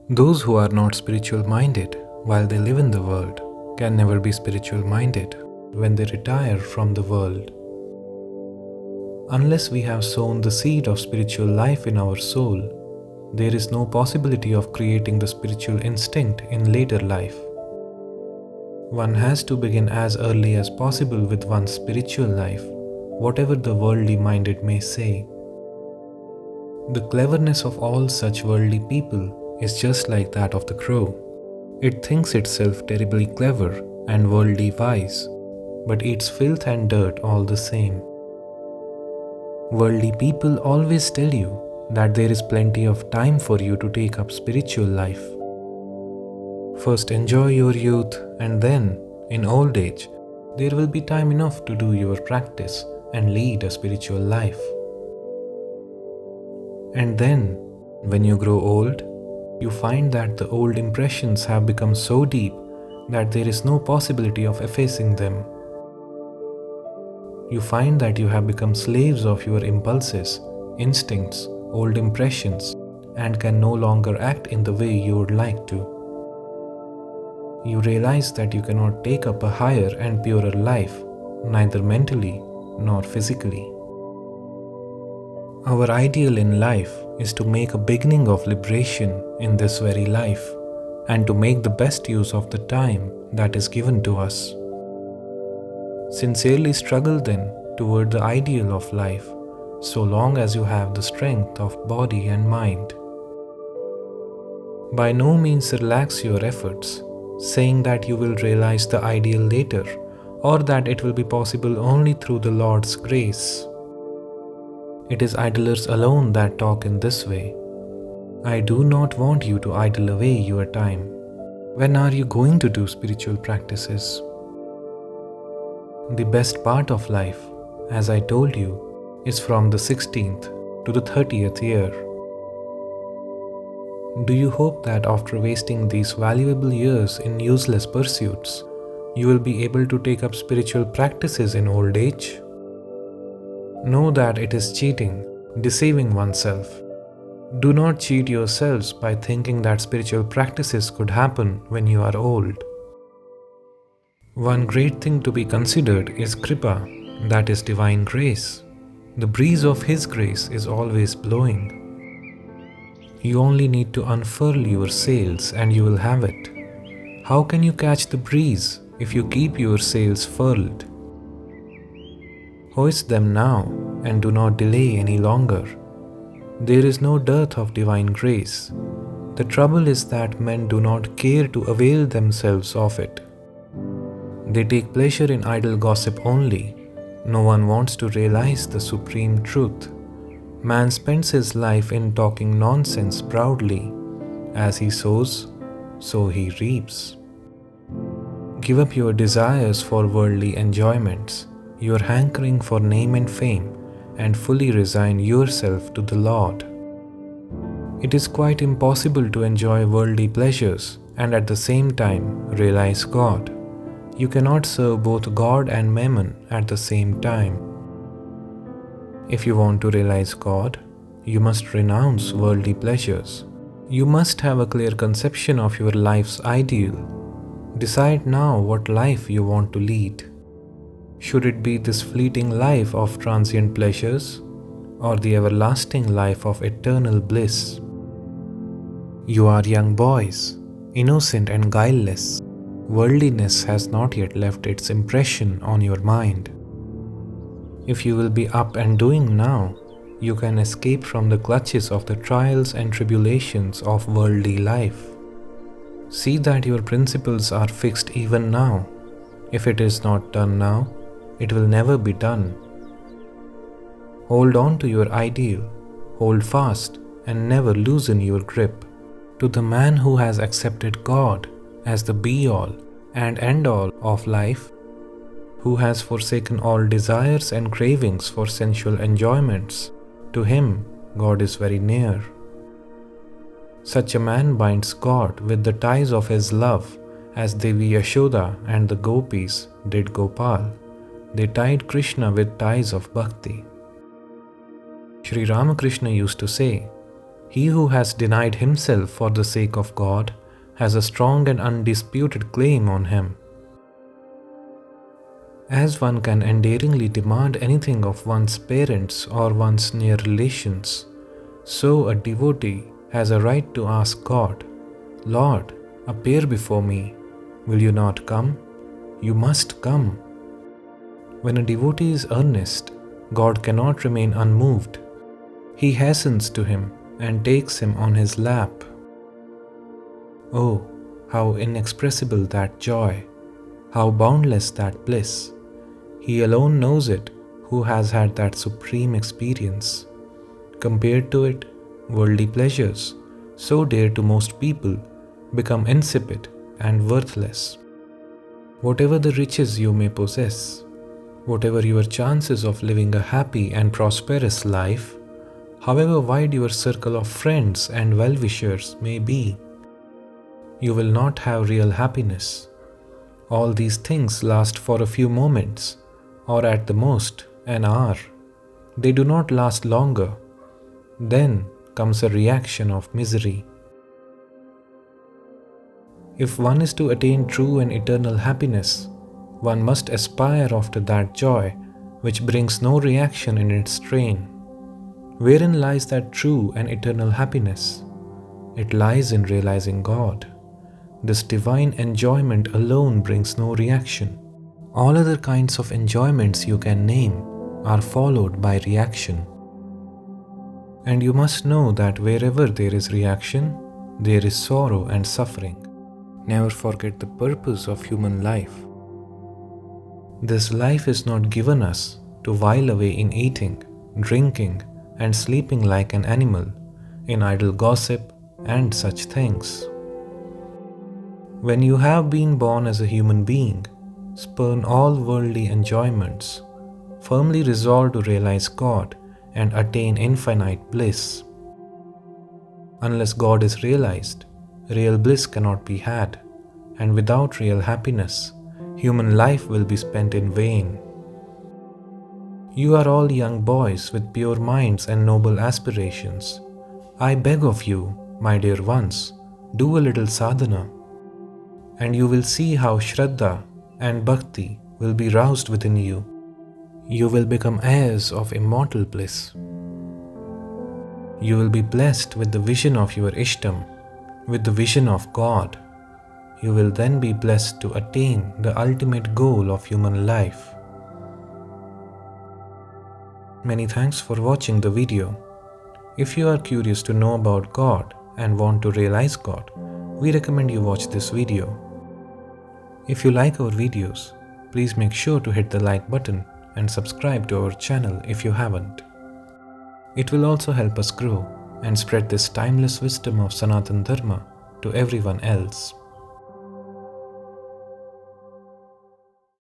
Those who are not spiritual minded while they live in the world can never be spiritual minded when they retire from the world. Unless we have sown the seed of spiritual life in our soul, there is no possibility of creating the spiritual instinct in later life. One has to begin as early as possible with one's spiritual life, whatever the worldly minded may say. The cleverness of all such worldly people is just like that of the crow. It thinks itself terribly clever and worldly wise, but eats filth and dirt all the same. Worldly people always tell you that there is plenty of time for you to take up spiritual life. First enjoy your youth, and then, in old age, there will be time enough to do your practice and lead a spiritual life. And then, when you grow old, you find that the old impressions have become so deep that there is no possibility of effacing them. You find that you have become slaves of your impulses, instincts, old impressions, and can no longer act in the way you would like to. You realize that you cannot take up a higher and purer life, neither mentally nor physically. Our ideal in life is to make a beginning of liberation in this very life and to make the best use of the time that is given to us. Sincerely struggle then toward the ideal of life, so long as you have the strength of body and mind. By no means relax your efforts, saying that you will realize the ideal later, or that it will be possible only through the Lord's grace. It is idlers alone that talk in this way. I do not want you to idle away your time. When are you going to do spiritual practices? The best part of life, as I told you, is from the 16th to the 30th year. Do you hope that after wasting these valuable years in useless pursuits, you will be able to take up spiritual practices in old age? Know that it is cheating, deceiving oneself. Do not cheat yourselves by thinking that spiritual practices could happen when you are old. One great thing to be considered is Kripa, that is divine grace. The breeze of His grace is always blowing. You only need to unfurl your sails and you will have it. How can you catch the breeze if you keep your sails furled? Hoist them now and do not delay any longer. There is no dearth of divine grace. The trouble is that men do not care to avail themselves of it. They take pleasure in idle gossip only. No one wants to realize the supreme truth. Man spends his life in talking nonsense proudly. As he sows, so he reaps. Give up your desires for worldly enjoyments, your hankering for name and fame, and fully resign yourself to the Lord. It is quite impossible to enjoy worldly pleasures and at the same time realize God. You cannot serve both God and Mammon at the same time. If you want to realize God, you must renounce worldly pleasures. You must have a clear conception of your life's ideal. Decide now what life you want to lead. Should it be this fleeting life of transient pleasures, or the everlasting life of eternal bliss? You are young boys, innocent and guileless. Worldliness has not yet left its impression on your mind. If you will be up and doing now, you can escape from the clutches of the trials and tribulations of worldly life. See that your principles are fixed even now. If it is not done now, it will never be done. Hold on to your ideal, hold fast, and never loosen your grip. To the man who has accepted God as the be-all and end-all of life, who has forsaken all desires and cravings for sensual enjoyments, to him God is very near. Such a man binds God with the ties of his love, as Devi Yashoda and the gopis did Gopal. They tied Krishna with ties of bhakti. Sri Ramakrishna used to say, He who has denied himself for the sake of God has a strong and undisputed claim on him. As one can endearingly demand anything of one's parents or one's near relations, so a devotee has a right to ask God, "Lord, appear before me. Will you not come? You must come." When a devotee is earnest, God cannot remain unmoved. He hastens to him and takes him on his lap. Oh, how inexpressible that joy, how boundless that bliss. He alone knows it who has had that supreme experience. Compared to it, worldly pleasures, so dear to most people, become insipid and worthless. Whatever the riches you may possess, whatever your chances of living a happy and prosperous life, however wide your circle of friends and well-wishers may be, you will not have real happiness. All these things last for a few moments, or at the most, an hour. They do not last longer. Then comes a reaction of misery. If one is to attain true and eternal happiness, one must aspire after that joy which brings no reaction in its train. Wherein lies that true and eternal happiness? It lies in realizing God. This divine enjoyment alone brings no reaction. All other kinds of enjoyments you can name are followed by reaction. And you must know that wherever there is reaction, there is sorrow and suffering. Never forget the purpose of human life. This life is not given us to while away in eating, drinking, and sleeping like an animal, in idle gossip and such things. When you have been born as a human being, spurn all worldly enjoyments, firmly resolve to realize God and attain infinite bliss. Unless God is realized, real bliss cannot be had, and without real happiness, human life will be spent in vain. You are all young boys with pure minds and noble aspirations. I beg of you, my dear ones, do a little sadhana, and you will see how Shraddha and Bhakti will be roused within you. You will become heirs of immortal bliss. You will be blessed with the vision of your Ishtam, with the vision of God. You will then be blessed to attain the ultimate goal of human life. Many thanks for watching the video. If you are curious to know about God and want to realize God, we recommend you watch this video. If you like our videos, please make sure to hit the like button and subscribe to our channel if you haven't. It will also help us grow and spread this timeless wisdom of Sanatana Dharma to everyone else.